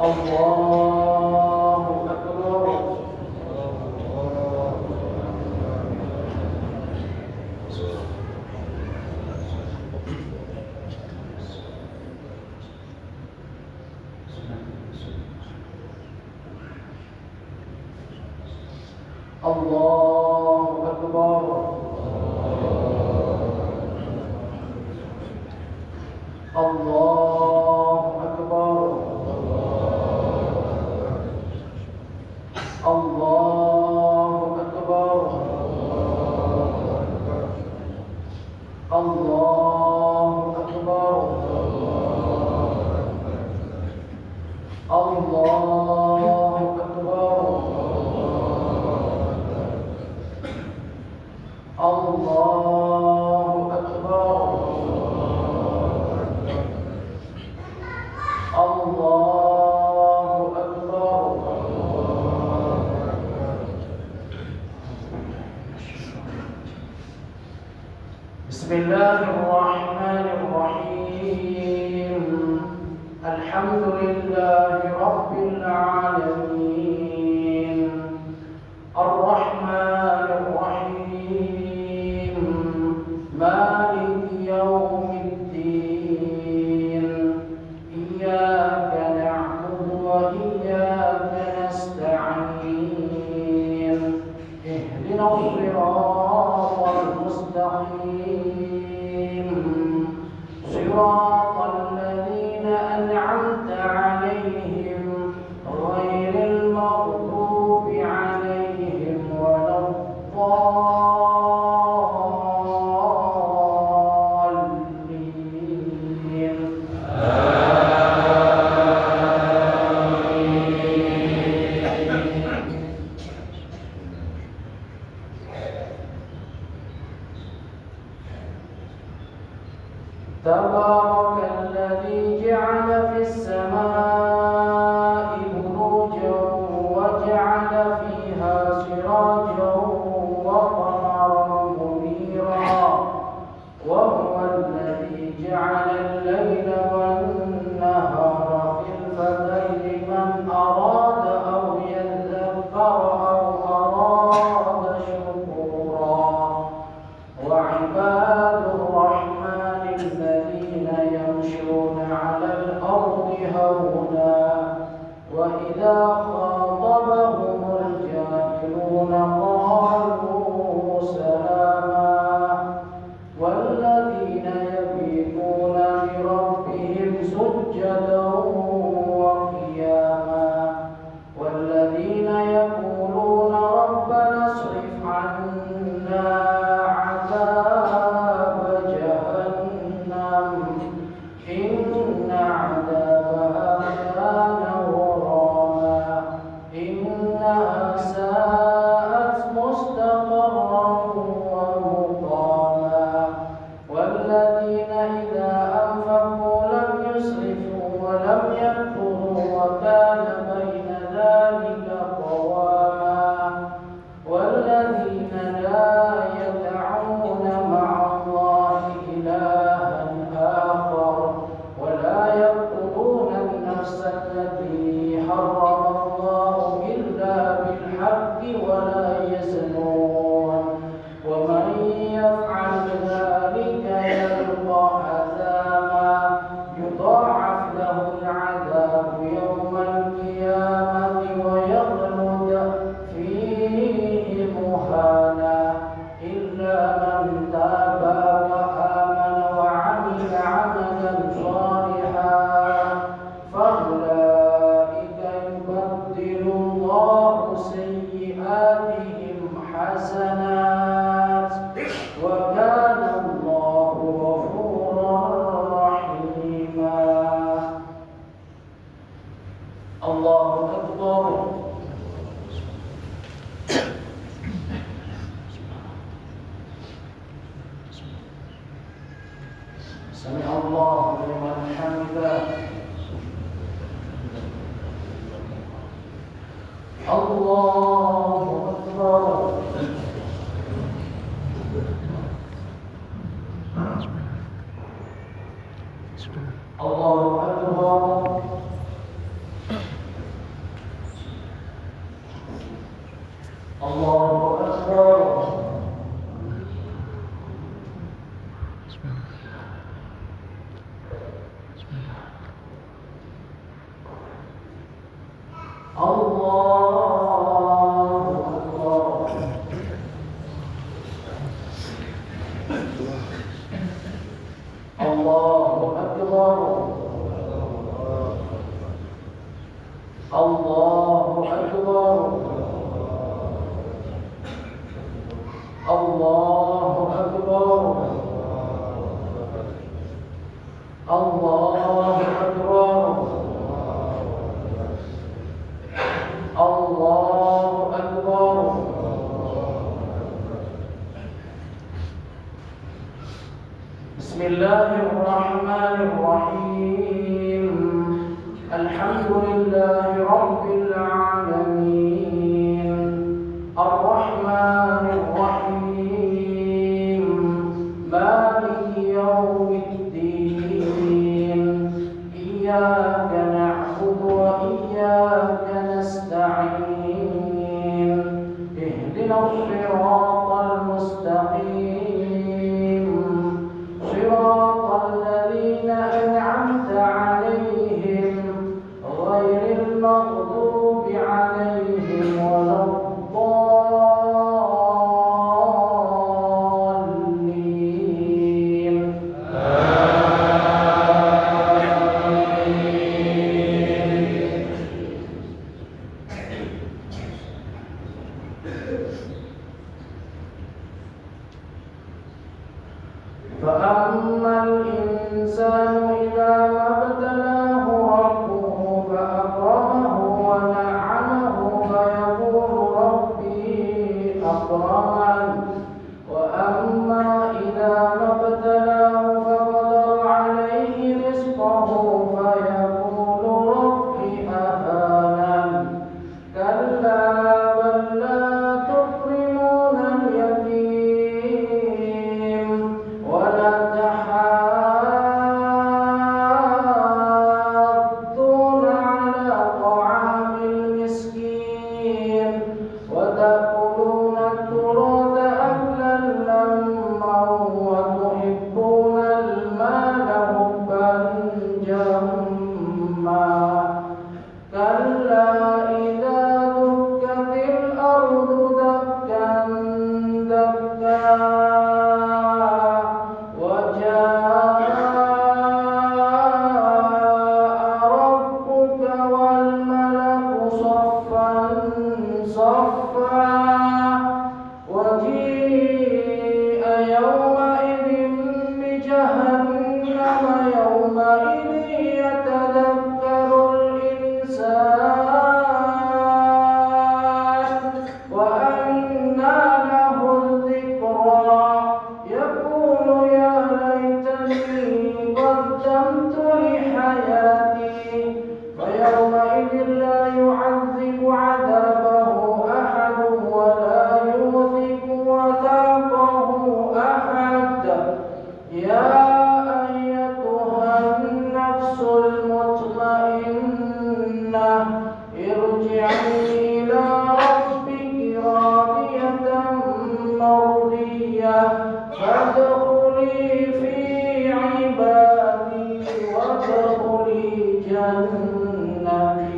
الله أكبر. الله أكبر. الله أكبر. الله أكبر. الله أكبر. الله أكبر. الله أكبر. الله أكبر. بسم الله الرحمن الرحيم. الحمد لله رب العالمين. الرحمن الرحيم. مالك يوم الدين. إياك نعبد وإياك نستعين. اهدنا الصراط المستقيم. صراط الذين أنعمت عليهم غير المغضوب عليهم ولا الضالين. تبارك الذي جعل في السماء بروجا وجعل فيها سراجا وقمرا منيرا، وهو الذي جعل الليل والنهار خلفتين لمن أراد أو يذكر أو أراد شكورا. وعباد الرحمن الذين يمشون على الأرض هونا وإذا خاطبهم الجاهلون قالوا سلاما. والذين يبيتون لربهم سجدا وقياما. والذين يقولون ربنا اصرف عنا عذاب جهنم إن عذابها كان غراما إنها ساءت مستقرا ومقاما. والذين إذا أنفقوا لم يسرفوا ولم يقتروا وكان بين ذلك قواما. والذين لا يدعون مع الله إلها آخر ولا يقتلون النفس التي حرم الله إلا بالحق ولا يزنون. ومن يفعل ذلك يلقى أثاما يضاعف له العذاب يوم القيامة ويخلد فيه مهانا إلا من تاب وآمن وعمل عملا صالحا فأولئك يبدل الله سيئاتهم حسنات وكان الله غفورا رحيما. الله أكبر. سمع الله لمن حمده. الله أكبر. الله أكبر. الله أكبر الله أكبر الله أكبر. بسم الله الرحمن الرحيم. الحمد لله رب العالمين الرحمن الرحيم مالك يوم الدين إياك نعبد وإياك نستعين اهدنا الصراط المستقيم صراط الذين أنعمت عليهم غير المغضوب عليهم ولا الضالين. فأما الإنسان إذا ما ابتلاه ربه فأكرمه ونعمه فيقول ربي أكرمن وأما إذا ما ابتلاه فقدر عليه رزقه فيقول ربي أهانن كلا بل لا تكرمون اليتيم ولا تحاضون على طعام المسكين وتأكلون التراث أكلا لما وتحبون المال حبا جما كلا إذا دكت الأرض دكا دكا وجاء ربك والملك صفا صفا وجيء يومئذ بجهنم يومئذ يتذكر الإنسان وأنى له الذكرى يقول يا ليتني قدمت لحياتي فيومئذ لا يعذب عذابه أحد ولا يوثق وثاقه أحد. يا أيتها النفس المطمئنة ارجعي إلى ربك راضية مرضية فادخلي في عبادي وادخلي جنتي.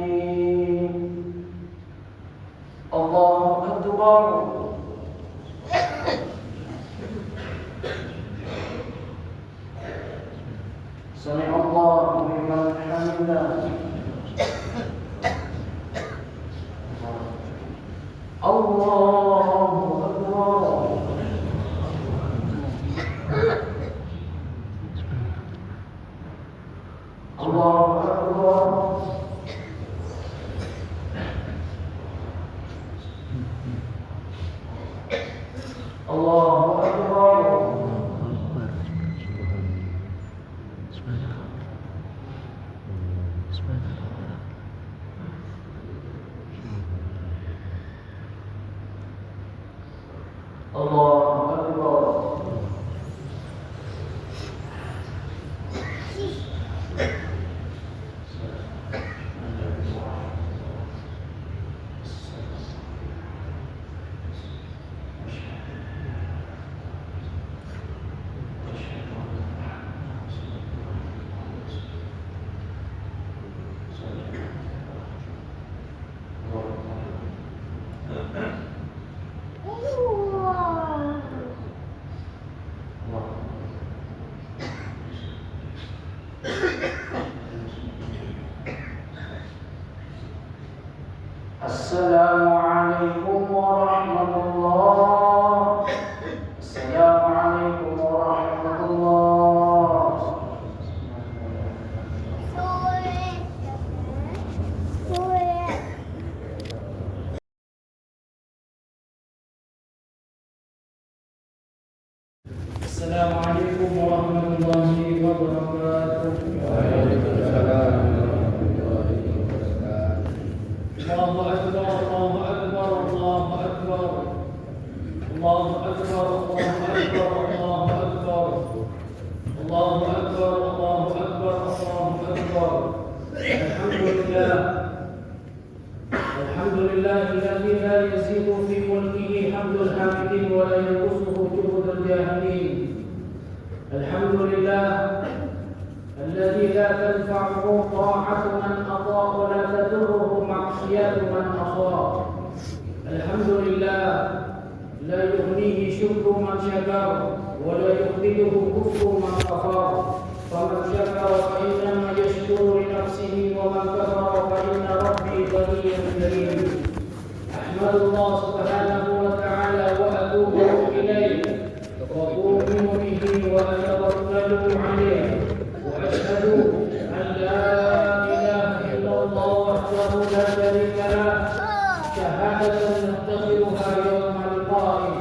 الله أكبر. سمع الله لمن حمده. الله أكبر. الله أكبر. الله أكبر. الله أكبر. Assalamualaikum warahmatullahi wabarakatuh. Waalaikumsalam warahmatullahi wabarakatuh. Allahu akbar, Allahu akbar, Allahu akbar. Allahu akbar, Allahu akbar, Allahu akbar. Allahu akbar, Allahu akbar, Allahu akbar. Alhamdulillah. Alhamdulillah alladzi la yazidu fi mulkihi hamdul hamidin wa la yanqusuhu juhudul jahilin. Alhamdulillah الذي لا تنفعه طاعة من أطاع ولا تضره معصية من عصى. الحمد لله لا يغنيه شكر من شكر ولا يخذله كفر من كفر. فمن شكر فإنما يشكر لنفسه ومن كفر فإن ربي غني كريم. أحمد الله سبحانه وتعالى وأتوب إليه وأؤمن به وأتوكل عليه وأشهد أن لا إله إلا الله وحده لا شريك له شهادة نتخذها يوم القائم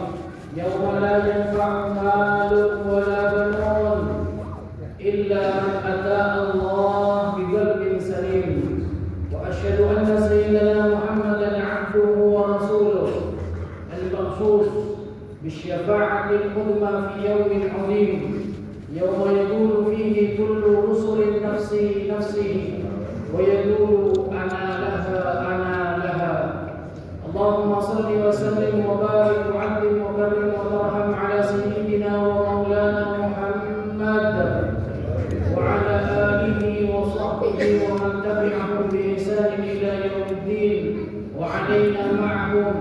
يوم لا ينفع مال ولا بنون إلا من أتى الله بقلب سليم. وأشهد أن سيدنا محمدا عبده ورسوله المخصوص بالشفاعة العظمى في يوم عظيم يوم يقول فيه كل رسل نفسي نفسي ويقول أنا لها أنا لها. اللهم صل وسلم وبارك وعظم وكرم وترحم على سيدنا ومولانا محمد وعلى آله وصحبه ومن تبعهم بإحسان إلى يوم الدين وعلينا معهم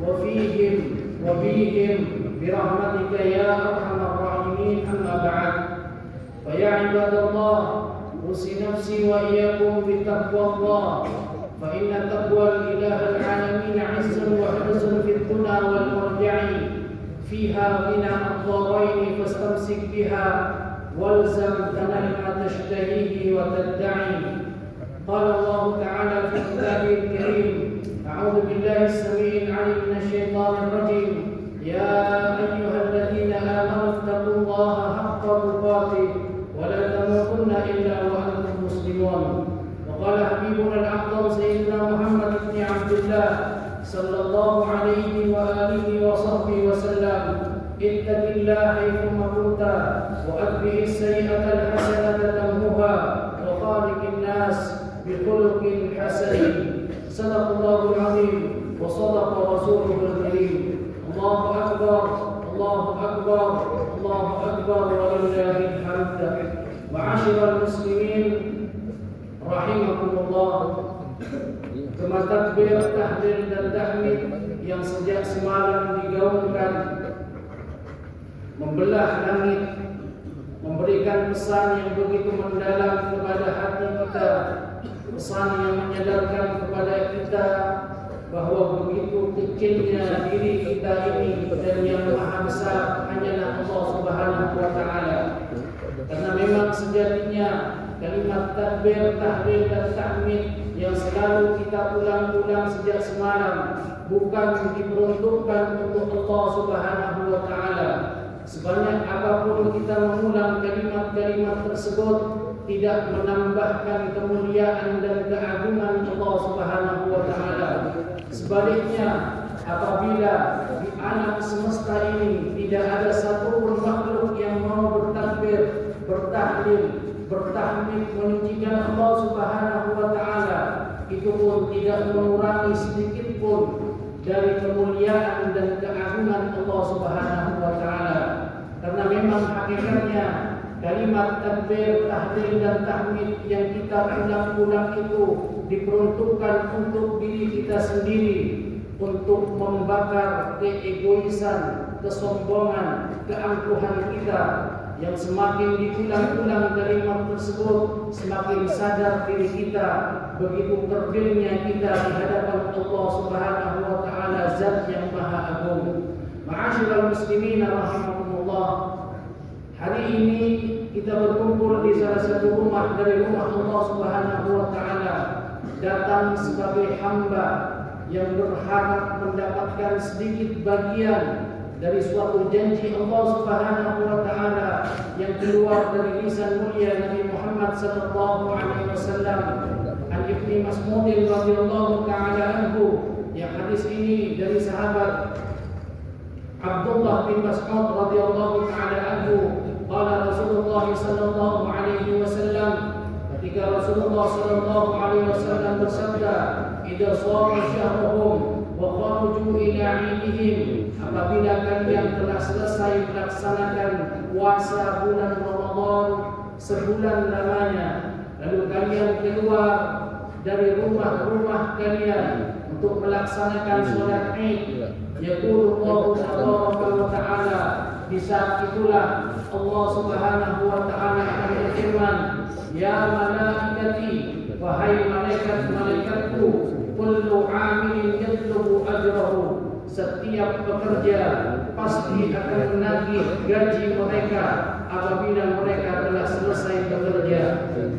وفيهم وبهم برحمتك يا أرحم الراحمين. أما بعد فيا عباد الله أوصي نفسي وإياكم بتقوى الله فإن تقوى الإله العالمين عز وحرز في الدنيا والمرجع فيها غنى الضارين فاستمسك بها والزم تنل ما تشتهيه وتدعي. قال الله تعالى في كتابه الكريم أعوذ بالله السميع العليم من الشيطان الرجيم يا أيها الذين آمنوا اتقوا الله حق تقاته ولا تموتن إلا وأنتم مسلمون. وقال حبيبنا الأعظم سيدنا محمد بن عبد الله صلى الله عليه وآله وصحبه وسلم اتق الله حيثما كنت وأتبع السيئة الحسنة تمحها وخالق الناس بخلق حسن. صدق الله العظيم وصدق رسوله الكريم. الله أكبر الله أكبر الله أكبر ولله الحمد. معاشر المسلمين rahimakumullah. Kema takbir, tahlil dan tahmid yang sejak semalam digaungkan membelah langit, memberikan pesan yang begitu mendalam kepada hati kita, pesan yang menyadarkan kepada kita bahwa begitu kecilnya diri kita ini dan yang maha besar hanyalah Allah Subhanahu wa taala. Karena memang sejatinya kalimat takbir, tahlil dan tahmid yang selalu kita ulang-ulang sejak semalam bukan diperuntukkan untuk Allah Subhanahu wa taala. Sebanyak apapun kita mengulang kalimat-kalimat tersebut tidak menambahkan kemuliaan dan keagungan Allah Subhanahu wa taala. Sebaliknya, apabila di alam semesta ini tidak ada satupun makhluk yang mau bertakbir, bertahlil, bertahmid menyucikan Allah Subhanahu wa taala, itu pun tidak mengurangi sedikit pun dari kemuliaan dan keagungan Allah Subhanahu wa taala. Karena memang hakikatnya kalimat takbir, tahlil dan tahmid yang kita ulang-ulang itu diperuntukkan untuk diri kita sendiri, untuk membakar keegoisan, kesombongan, keangkuhan kita. Yang semakin diulang-ulang kalimat tersebut, semakin sadar diri kita begitu kerdilnya kita di hadapan Allah Subhanahu wa taala, Zat yang Maha Agung. Ma'asyiral muslimin rahimakumullah. Hari ini kita berkumpul di salah satu rumah dari rumah Allah Subhanahu wa taala, datang sebagai hamba yang berharap mendapatkan sedikit bagian dari suatu janji Allah Subhanahu wa taala yang keluar dari lisan mulia Nabi Muhammad sallallahu alaihi wasallam. An Ibnu Mas'ud radhiyallahu taala anhu, yang hadis ini dari sahabat Abdullah bin Mas'ud radhiyallahu taala anhu, qala Rasulullah sallallahu alaihi wasallam, ketika Rasulullah sallallahu alaihi wasallam bersabda, "Idza shama syahruhum wa kharaju ila 'idihim," apabila kalian telah selesai melaksanakan puasa bulan Ramadan sebulan lamanya, lalu kalian keluar dari rumah-rumah kalian untuk melaksanakan sholat Id, yaqulullahu tabaraka wa ta'ala, di saat itulah Allah Subhanahu wa ta'ala akan berfirman, "Ya malaikati, wahai malaikat-malaikatku, kullu 'amilin yatlubu ajrahu," setiap pekerja pasti akan menagih gaji mereka apabila mereka telah selesai bekerja.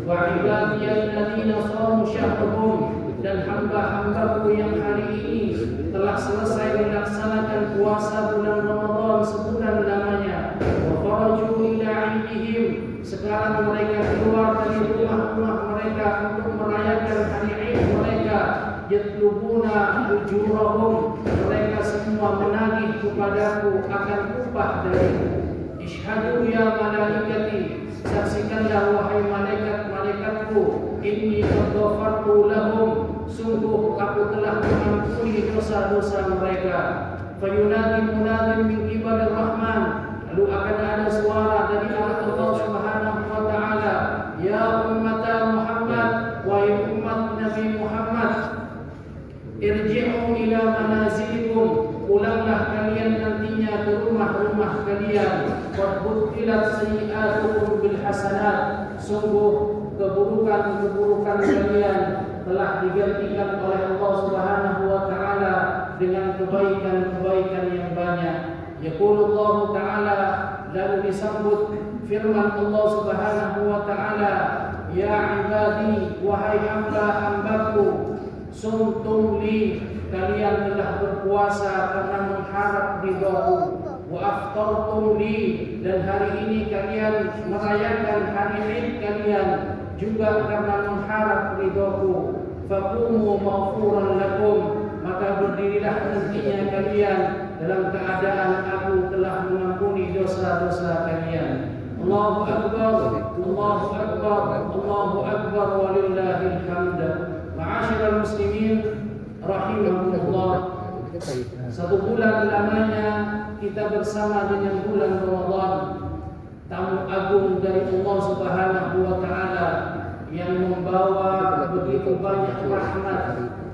Wa ibadiyal ladzina shamu syahruhum, dan hamba-hambaku yang hari ini telah selesai melaksanakan puasa bulan Ramadan sebulan lamanya. Wa kharaju ila 'idihim, sekarang mereka keluar dari rumah-rumah mereka untuk merayakan hari Id mereka. Yatlubuna ujurahum, mereka semua menagih kepadaku akan upah dariku. Ishhadu ya malaikati, saksikanlah wahai malaikat-malaikatku, inni qad ghafartu lahum, sungguh aku telah mengampuni dosa-dosa mereka. Fayunadi munadin min qibalir rahman, lalu akan ada suara dari arah Allah Subhanahu wa taala, ya ummata Muhammad, wahai umat Nabi Muhammad, irji'u ila manazilikum, pulanglah kalian nantinya ke rumah-rumah kalian. Qad butilat sayyi'atukum bil hasanat, sungguh keburukan-keburukan kalian telah digantikan oleh Allah Subhanahu wa taala dengan kebaikan-kebaikan yang banyak. Yaqulullahu taala, lalu disambut firman Allah Subhanahu wa taala, ya ibadi, wahai hamba-hambaku, sumtum li, kalian telah berpuasa karena mengharap ridhaku. Wa aftartum li, dan hari ini kalian merayakan hari Id kalian juga karena mengharap ridhaku. Faqumu maghfuran lakum, maka berdirilah nantinya kalian dalam keadaan aku telah mengampuni dosa-dosa kalian. Allahu akbar, Allahu akbar, Allahu akbar, walillahil hamd. Ma'asyiral muslimin rahimakumullah, satu bulan lamanya kita bersama dengan bulan Ramadan, tamu agung dari Allah Subhanahu wa taala yang membawa begitu banyak rahmat,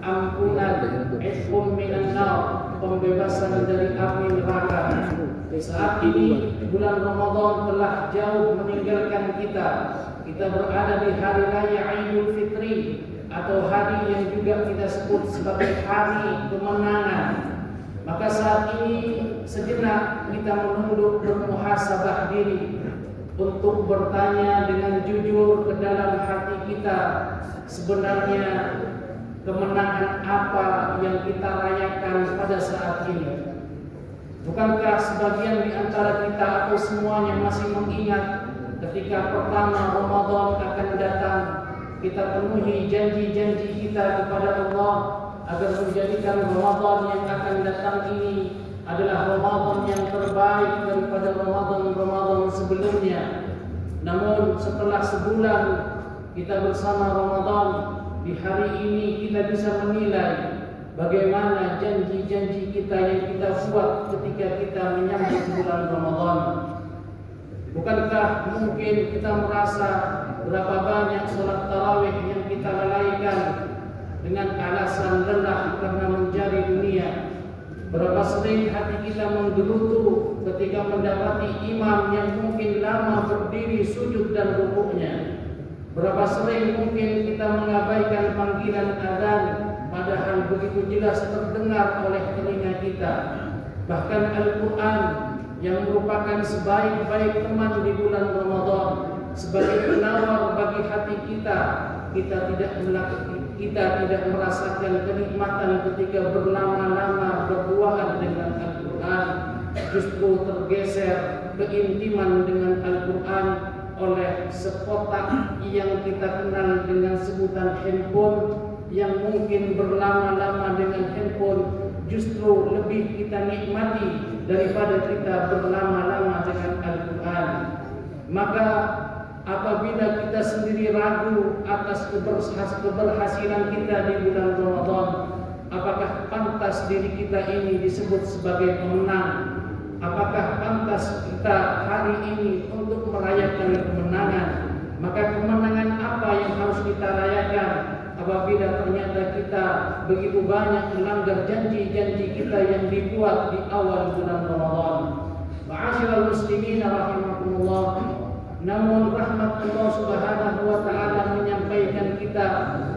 ampunan, isqum minan nar, pembebasan dari api neraka. Saat ini bulan Ramadan telah jauh meninggalkan kita. Kita berada di hari raya Idul Fitri, atau hari yang juga kita sebut sebagai hari kemenangan. Maka saat ini sejenak kita menunduk bermuhasabah diri untuk bertanya dengan jujur ke dalam hati kita, sebenarnya kemenangan apa yang kita rayakan pada saat ini? Bukankah sebagian di antara kita atau semuanya masih mengingat ketika pertama Ramadan akan datang, kita penuhi janji-janji kita kepada Allah agar menjadikan Ramadan yang akan datang ini adalah Ramadan yang terbaik daripada Ramadan sebelumnya. Namun setelah sebulan kita bersama Ramadan, di hari ini kita bisa menilai bagaimana janji-janji kita yang kita buat ketika kita menyambut bulan Ramadan. Bukankah mungkin kita merasa berapa banyak salat tarawih yang kita lalaikan dengan alasan lelah karena mencari dunia? Berapa sering hati kita menggerutu ketika mendapati imam yang mungkin lama berdiri sujud dan rukuknya? Berapa sering mungkin kita mengabaikan panggilan adzan padahal begitu jelas terdengar oleh telinga kita? Bahkan Al-Quran yang merupakan sebaik-baik teman di bulan Ramadan, sebagai penawar bagi hati kita, kita tidak merasakan kenikmatan ketika berlama-lama berduaan dengan Al-Quran. justru tergeser keintiman dengan Al-Quran oleh sekotak yang kita kenal dengan sebutan handphone, yang mungkin berlama-lama dengan handphone justru lebih kita nikmati daripada kita berlama-lama dengan Al-Quran. Maka apabila kita sendiri ragu atas keberhasilan kita di bulan Ramadan, apakah pantas diri kita ini disebut sebagai pemenang? Apakah pantas kita hari ini untuk merayakan kemenangan? Maka kemenangan apa yang harus kita rayakan apabila ternyata kita begitu banyak melanggar janji-janji kita yang dibuat di awal bulan Ramadan? Ma'asyiral muslimin rahimakumullah. Namun rahmat Allah Subhanahu wa taala menyampaikan kita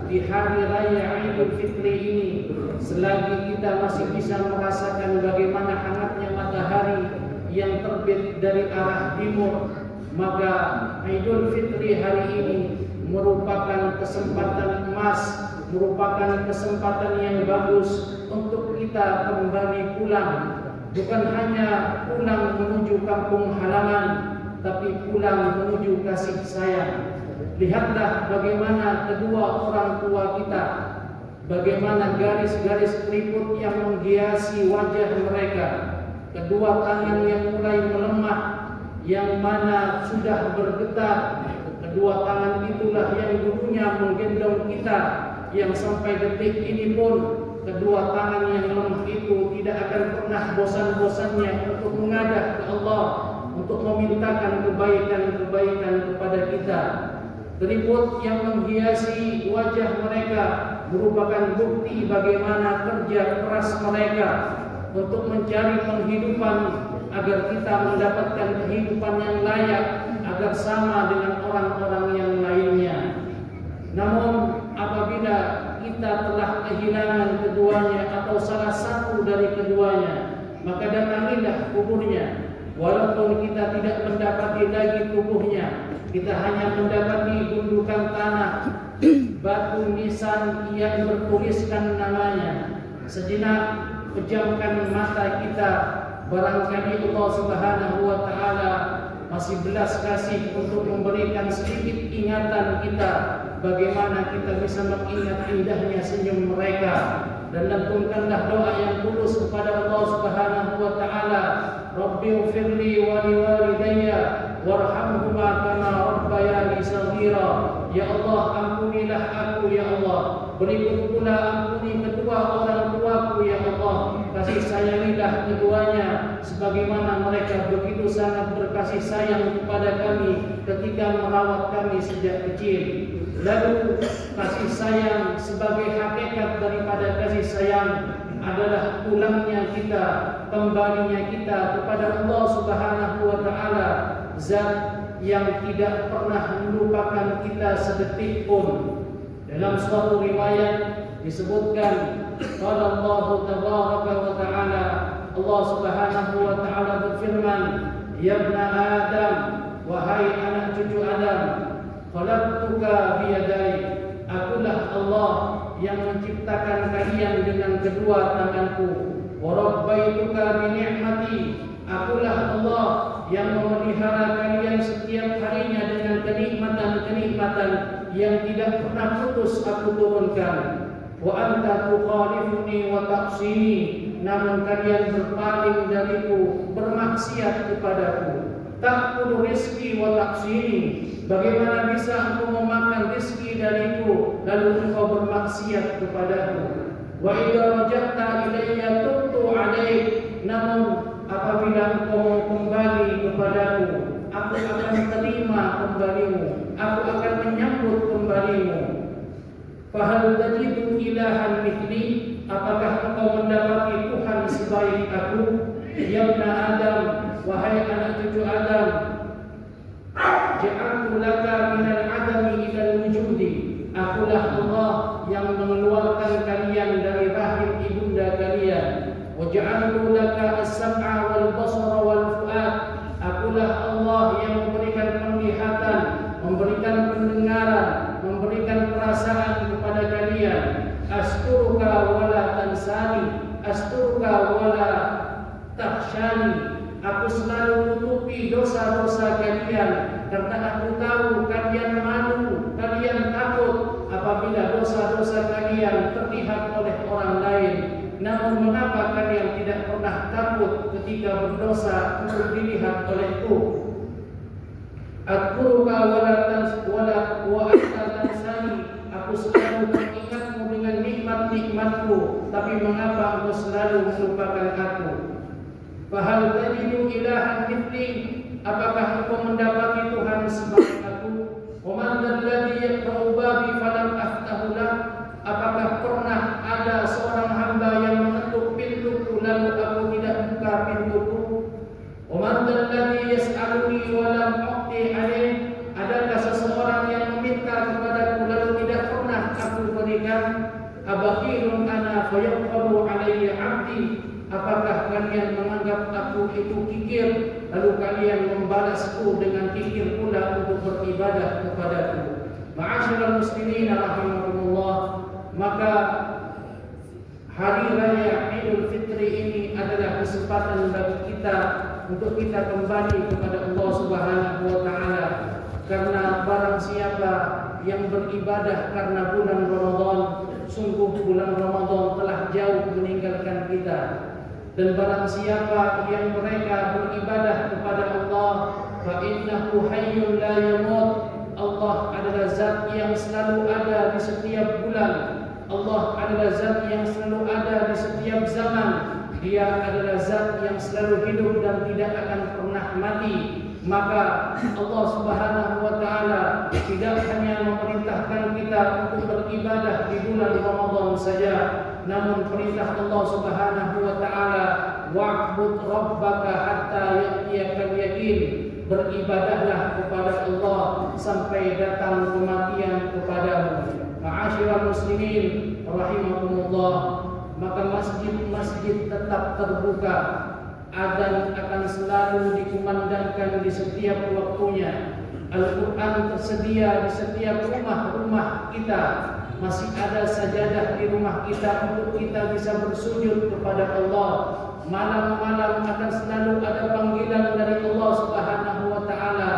di hari raya Idul Fitri ini, selagi kita masih bisa merasakan bagaimana hangatnya matahari yang terbit dari arah timur, maka Idul Fitri hari ini merupakan kesempatan emas, merupakan kesempatan yang bagus untuk kita kembali pulang, bukan hanya pulang menuju kampung halaman, tapi pulang menuju kasih sayang. Lihatlah bagaimana kedua orang tua kita, bagaimana garis-garis keriput yang menghiasi wajah mereka, kedua tangan yang mulai melemah, yang mana sudah bergetar. Kedua tangan itulah yang dulunya menggendong kita, yang sampai detik ini pun kedua tangan yang lemah itu tidak akan pernah bosan-bosannya untuk mengadah ke Allah, untuk memintakan kebaikan-kebaikan kepada kita. Keriput yang menghiasi wajah mereka merupakan bukti bagaimana kerja keras mereka untuk mencari penghidupan agar kita mendapatkan kehidupan yang layak, agar sama dengan orang-orang yang lainnya. Namun apabila kita telah kehilangan keduanya atau salah satu dari keduanya, maka datangilah kuburnya. Walaupun kita tidak mendapati lagi tubuhnya, kita hanya mendapati gundukan tanah, batu nisan yang bertuliskan namanya. Sejenak pejamkan mata kita, barangkali Allah Subhanahu wa taala masih belas kasih untuk memberikan sedikit ingatan kita, bagaimana kita bisa mengingat indahnya senyum mereka. Dan lantunkanlah doa yang tulus kepada Allah Subhanahu wa taala, Rabbighfirli wa liwalidayya warhamhuma kama rabbayani shaghira. Ya Allah, ampunilah aku ya Allah, berikut pula ampuni kedua orang tuaku ya Allah, kasih sayangilah keduanya sebagaimana mereka begitu sangat berkasih sayang kepada kami ketika merawat kami sejak kecil. Lalu kasih sayang sebagai hakikat daripada kasih sayang adalah pulangnya kita, kembalinya kita kepada Allah Subhanahu wa taala, zat yang tidak pernah melupakan kita sedetik pun. Dalam suatu riwayat disebutkan, qala Allah tabaraka wa taala, Allah Subhanahu wa taala berfirman, ya ibna Adam, wahai anak cucu Adam, khalaqtuka biyadai, akulah Allah yang menciptakan kalian dengan kedua tanganku. Wa rabbaituka bi ni'mati, akulah Allah yang memelihara kalian setiap harinya dengan kenikmatan-kenikmatan yang tidak pernah putus aku turunkan. Wa anta tukhalifuni wa taqsini, namun kalian berpaling dariku, bermaksiat kepadaku. Ta'kulu rizki wa taqsini, bagaimana bisa engkau memakan rizki dariku lalu engkau bermaksiat kepadaku. Wa idza raja'ta ilayya tubtu 'alaik, namun apabila engkau mau kembali kepadaku, aku akan terima kembalimu, aku akan menyambut kembalimu. Fahal tajidu ilahan mithli, apakah engkau mendapati Tuhan sebaik aku? Ya ibna Adam, wahai anak cucu Adam, ja'altu laka minal adami ilal wujudi, akulah Allah yang mengeluarkan kalian dari rahim ibunda kalian. Wa ja'altu laka as-sam'a wal basara wal fu'ad, akulah Allah yang memberikan penglihatan, memberikan pendengaran, memberikan perasaan kepada kalian. Asturuka wala tansani, asturuka wala takhshani, selalu tutupi dosa-dosa kalian, karena aku tahu kalian malu, kalian takut apabila dosa-dosa kalian terlihat oleh orang lain. Namun mengapa kalian tidak pernah takut ketika berdosa untuk dilihat olehku? Adkuruka wa tansani. Aku selalu mengingatmu dengan nikmat-nikmatku, tapi mengapa engkau selalu melupakan aku? Fahal tajidu ilahan mithli? Apakah engkau mendapati Tuhan sebagai aku? Wa man alladhi yaqra'u babi falam aftahu lah? Apakah pernah ada seorang hamba yang mengetuk pintuku lalu aku tidak buka pintuku? Wa man alladhi yas'aluni wa lam u'ti alayh? Adakah seseorang yang meminta kepadaku lalu tidak pernah aku berikan? Abakhilun ana fayaqbalu alayya 'abdi? Apakah kalian menganggap aku itu kikir, lalu kalian membalasku dengan kikir pula untuk beribadah kepadaku? Ma'asyiral muslimin rahimakumullah, maka hari raya Idul Fitri ini adalah kesempatan bagi kita untuk kita kembali kepada Allah Subhanahu wa taala. Karena barang siapa yang beribadah karena bulan Ramadan, sungguh bulan Ramadan telah jauh meninggalkan kita. Dan barang siapa yang mereka beribadah kepada Allah, fa innahu hayyun la yamut. Allah adalah zat yang selalu ada di setiap bulan. Allah adalah zat yang selalu ada di setiap zaman. Dia adalah zat yang selalu hidup dan tidak akan pernah mati. Maka Allah Subhanahu wa taala tidak hanya memerintahkan kita untuk beribadah di bulan Ramadan saja, namun perintah Allah Subhanahu wa taala, wa'bud rabbaka hatta ya'tiyakal yaqin. Beribadahlah kepada Allah sampai datang kematian kepadamu. Ma'asyiral muslimin rahimakumullah, maka masjid-masjid tetap terbuka. Adzan akan selalu dikumandangkan di setiap waktunya. Al-Quran tersedia di setiap rumah-rumah kita. Masih ada sajadah di rumah kita untuk kita bisa bersujud kepada Allah. Malam-malam akan selalu ada panggilan dari Allah Subhanahu wa taala.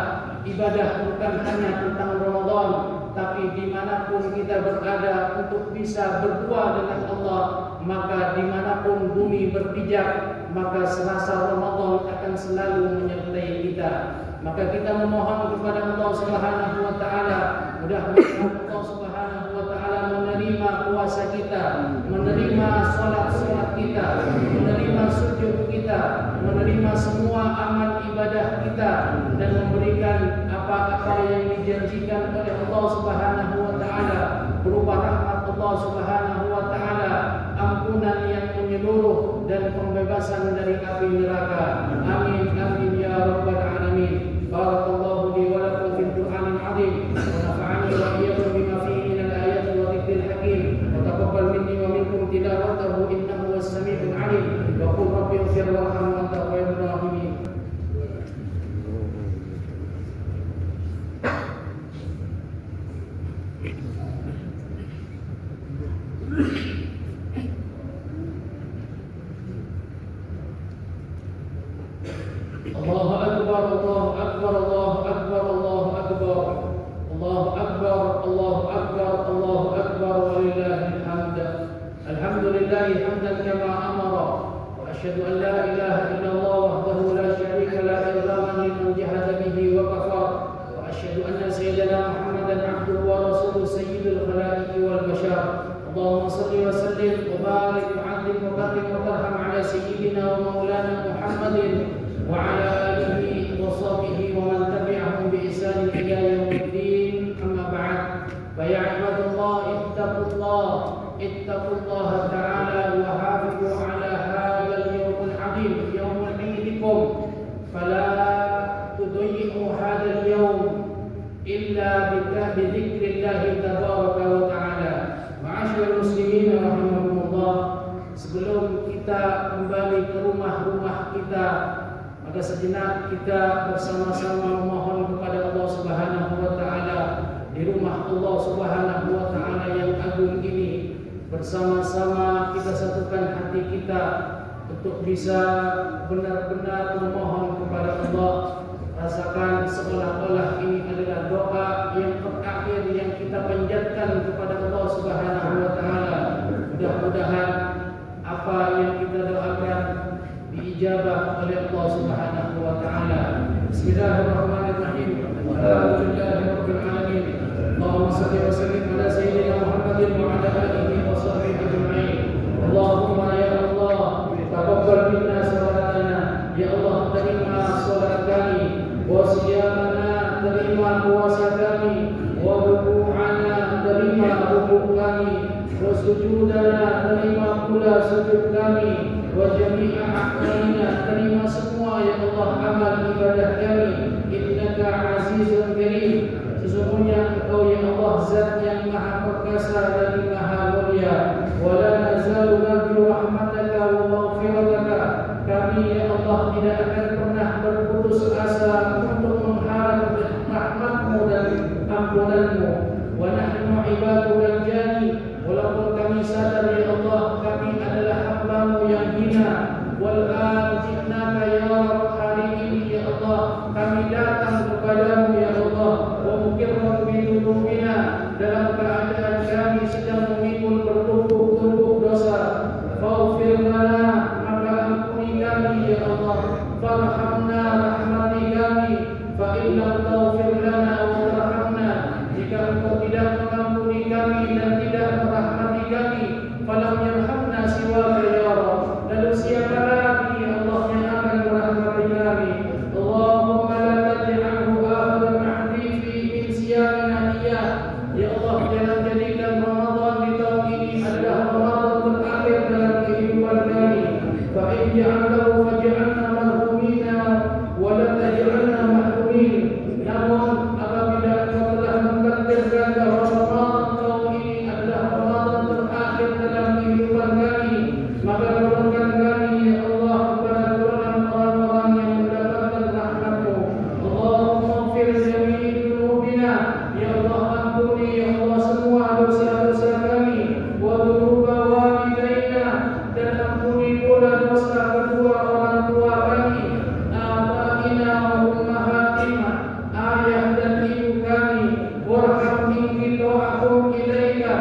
Ibadah bukan hanya tentang Ramadan, tapi dimanapun kita berada untuk bisa berdua dengan Allah, maka dimanapun bumi berpijak, maka serasa Ramadan akan selalu menyertai kita. Maka kita memohon kepada Allah Subhanahu wa taala, mudah-mudahan Allah Subhanahu wa taala menerima puasa kita, menerima salat-salat kita, menerima sujud kita, menerima semua amal ibadah kita, dan memberikan apa-apa yang dijanjikan oleh Allah Subhanahu wa taala berupa rahmat Allah Subhanahu wa taala, ampunan yang menyeluruh dan pembebasan dari api neraka. Amin amin ya rabbal alamin. Barakallahu li wa lakum fil Qur'anil azim wa nafa'ani wa iyyakum bima fihi min al-ayati wa dhikril hakim wa taqabbal minni wa minkum tilawatahu innahu was-sami'ul 'alim wa qul rabbi ighfir warham wa anta khairur rahimin. Allahu akbar, Allahu akbar, Allahu akbar, Allahu akbar. Allahu akbar, Allahu akbar, Allahu akbar, walillahil hamd. Alhamdulillahi hamdan kama amara. Wa asyhadu an la ilaha illallah wahdahu la syarika la ilaha liman jahada bihi wa kafar. Wa asyhadu anna sayyidana Muhammadan abduhu wa rasuluhu sayyidul khalaiqi wal bashar. Allahumma salli wa sallim wa barik wa 'azzim wa barik wa tarham ala sayyidina wa maulana Muhammadin وعلى آله وصحبه ومن تبعهم بإحسان إلى يوم الدين. أما بعد، فيا عباد الله اتقوا الله تعالى وحافظوا على هذا اليوم العظيم يوم عيدكم، فلا تضيعوا هذا اليوم إلا بذكر الله تبارك وتعالى. Ma'asyiral muslimin rahimakumullah, sebelum kita kembali ke rumah-rumah kita, maka sejenak kita bersama-sama memohon kepada Allah Subhanahu wa taala di rumah Allah Subhanahu wa taala yang agung ini. Bersama-sama kita satukan hati kita untuk bisa benar-benar memohon kepada Allah. Rasakan seolah-olah ini adalah doa yang terakhir yang kita panjatkan kepada Allah Subhanahu wa taala. Mudah-mudahan apa yang kita doakan diijabah oleh Allah Subhanahu wa taala. Bismillahirrahmanirrahim. Alhamdulillahirabbil alamin. Allahumma shalli wa sallim ala sayyidina Muhammadin wa ala alihi wa sahbihi ajma'in. Allahumma ya Allah, taqabbal minna salatana. Ya Allah, terima salat kami, wa siyamana, terima puasa kami, wa ruku'ana, terima rukuk kami, wa sujudana, terima pula sujud kami, wa jami'a a'malina, terima semua ya Allah amal ibadah kami. Innaka azizun karim. Sesungguhnya Engkau ya Allah Zat yang maha perkasa dan maha mulia. Wala nazalu narju rahmataka wa maghfirataka. Kami ya Allah tidak akan pernah berputus asa untuk mengharap rahmat-Mu dan ampunan-Mu. Wa nahnu ibadul jani. Walaupun kami sadar ya Allah kami adalah hamba-Mu yang hina. Wal ji'naka ya Rabb, hari ini ya Allah kami datang kepadamu ya Allah. Wa mukirran bidunubina, dalam keadaan kami sedang memikul bertumpuk-tumpuk dosa. Faghfir lana, maka ampuni kami ya Allah. Farhamna, rahmati kami. Fa illam taghfir lana wa tarhamna, jika Engkau tidak mengampuni kami dan tidak merahmati kami, falam yarhamna siwaka ya Rabb, lalu siapa lagi ya Allah yang akan merahmati kami? Allahumma la taj'alhu akhiran ahdi fi min siyamina iya. Ya Allah, jangan jadikan Ramadan di tahun ini adalah Ramadan terakhir dalam kehidupan kami. Fa in ja'altahu faj'alna marhumina wa la taj'alna mahrumin. Namun apabila Engkau telah mentakdirkan bahwa Ramadan tahun ini adalah Ramadan terakhir dalam kehidupan kami, maka turunkan kami ya Allah kepada golongan orang-orang yang mendapatkan rahmat-Mu. Allahumma ighfir jami'i dzunubina, ya Allah ampuni ya Allah semua dosa-dosa kami. Wa dzunuba walidaina, dan ampuni pula dosa kedua orang tua kami. Abaina wa ummahatina, ayah dan ibu kami. Warhamni bidu'akum ilaika,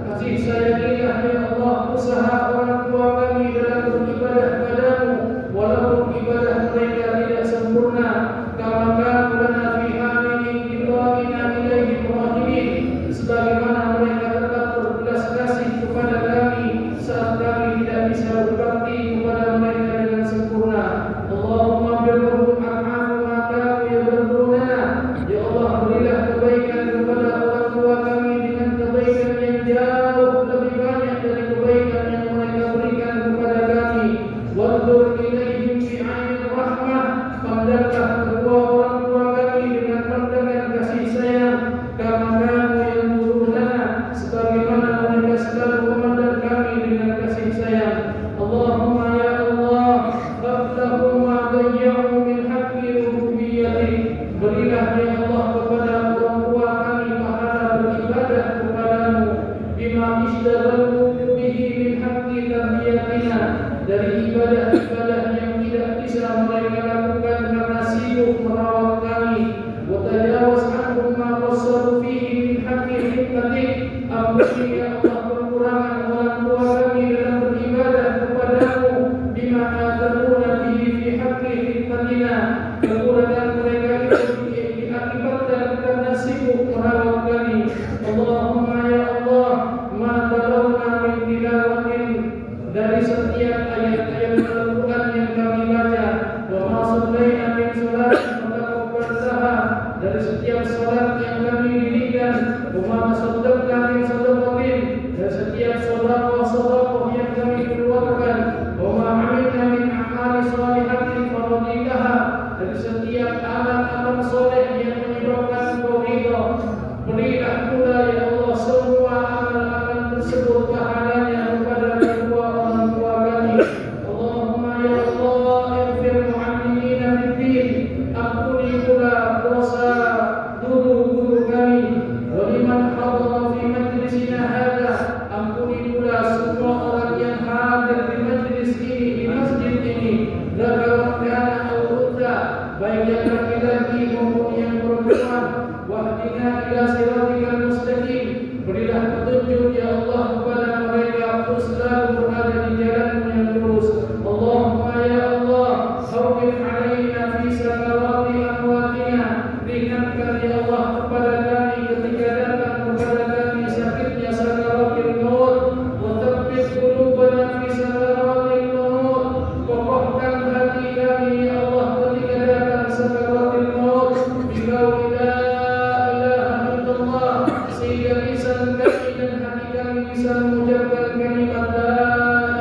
kasih sayangilah ya Allah usaha orang tua kami dalam beribadah padamu, walaupun ibadah mereka tidak sempurna. Kama kanu lana fi hamilin bidu'aina ilaihim rahimin, sebagaimana mereka tetap berbelas kasih kepada kami saat kami tidak bisa berbakti kepada mereka dengan sempurna. Allahumma birruhum am'afu ma kanu yabduruna, ya Allah berilah kebaikan kepada orang tua kami dengan kebaikan yang jauh lebih banyak dari kebaikan yang mereka berikan kepada kami. Wandur ilaihim bi'ainir rahmah, pandanglah kedua orang tua kami dengan pandangan kasih sayang. Kama kanu yanzuruna, sebagaimana mereka selalu memandang kami dengan kasih sayang. Allahumma ya Allah, qablahu ma dayya'u min haqqi rububiyyatik, berilah ya Allah kepada orang tua kami pahala beribadah kepadamu. Bima ishtaghalu bihi min haqqi tarbiyatina, dari ibadah-ibadah yang tidak bisa mereka lakukan karena sibuk merawat kami. Wa tajawaz anhum ma qassaru fihi min haqqi hikmatik, ampuni ya Allah kekurangan orang tua kami dalam beribadah kepadamu. Bima ataruna bihi fi haqqi hikmatina, kekurangan mereka itu diakibatkan karena sibuk merawat kami. Allahumma ya Allah, ma balawna min tilawatin, dari setiap ayat-ayat Al-Quran yang kami baca, wa ma sallaina min salat fataqabbalha, dari setiap salat yang kami dirikan, wa ma tasaddaqna min sadaqatin, dari setiap sedekah yang kami keluarkan, wa ma amilna min a'mali shalihatin faradikaha, dari setiap amal-amal soleh yang menyebabkan Engkau ridha. Berilah pula ya Allah semua amal-amal tersebut pahalanya kepada kedua orang tua kami. Allahumma ya Allah, ighfir mu'allimina fid-din, ampuni pula dosa guru-guru kami. Wa liman hadara fi majlisina hadha, ampuni pula semua orang yang hadir di majlis ini di masjid baik yang laki-laki maupun yang perempuan. Wahdina ila siratikal mustaqim. Berilah petunjuk ya Allah kepada mereka untuk selalu berada di jalan yang lurus. Allahumma ya Allah, hawwin alaina fi sakarati amwatina. Ringankan ya Allah kepada kami ketika datang kepada kami sakitnya sakaratul maut. Wa tsabbit qulubana fi sakaratil maut. Kokohkan hati kami ya Allah ketika datang sakaratul maut. Biqauli la ilaha illallah, sehingga lisan kami dan hati kami bisa mengucapkan kalimat la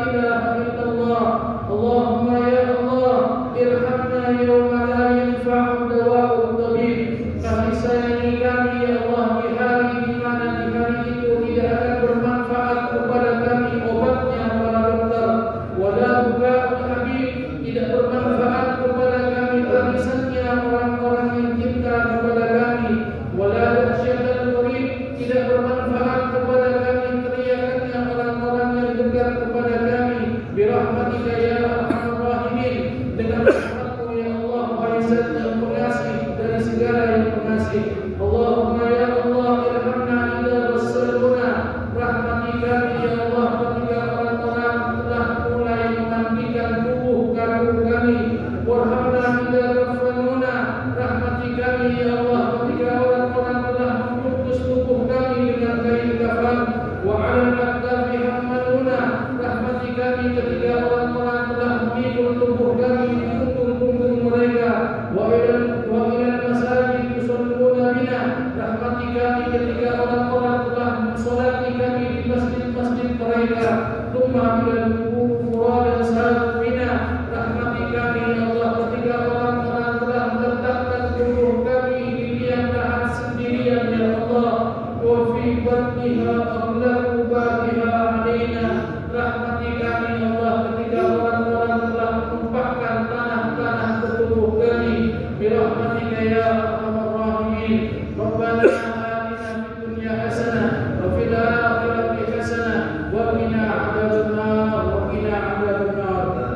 ilaha illallah. Allahumma ya Allah, irhamna yawma la yanfa'u dawa'u tabib. Kasih sayangi kami ya Allah di hari di mana di hari itu tidak akan bermanfaat kepada kami obatnya para dokter. Wala buka'ul habib, tidak bermanfaat kepada kami tangisannya orang-orang yang cinta kepada kami. Wala dahsyatul murid, tidak bermanfaat kepada kami teriakannya orang-orang yang dekat kepada kami. Birahmatika ya arhamar rahimin, dengan rahmatmu ya Allah, wahai Zat yang pengasih dari segala yang pengasih. Allahumma ya Allah, irhamna idza wassaluna. Rahmati kami ya Allah ketika orang-orang telah mulai memandikan tubuh kami. Warhamna idza kafanuna. Rahmati kami ya Allah ketika orang-orang telah membungkus tubuh kami dengan kain kafan. Wa 'alal aqdafi hammaluna. Rahmati kami ketika orang-orang telah memikul tubuh kami di punggung-punggung mereka. Wa ilal masajid yusalluna bina. Rahmati kami ketika orang-orang telah mensolati kami di masjid-masjid mereka. Tsumma ilal qubur dan salat bina. Rahmati kami ya Allah ketika orang-orang telah meletakkan tubuh kami di liang lahat sendirian ya Allah. Wa fi batniha aghlaqu babiha alaina. Rahmati kami ya Allah ketika orang-orang telah menumpahkan tanah-tanah ke tubuh kami. Birahmatika ya arhamar rahimin. Rabbana atina fid dunya hasanah wa fil akhirati hasanah wa qina adzabannar wa qina adzabannar.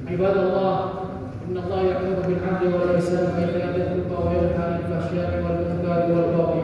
Ibadallah, inna Allah ya'muru bil 'adli wal ihsani wa ita'i dzil qurba wa yanha 'anil fahsya'i wal munkari wal baghi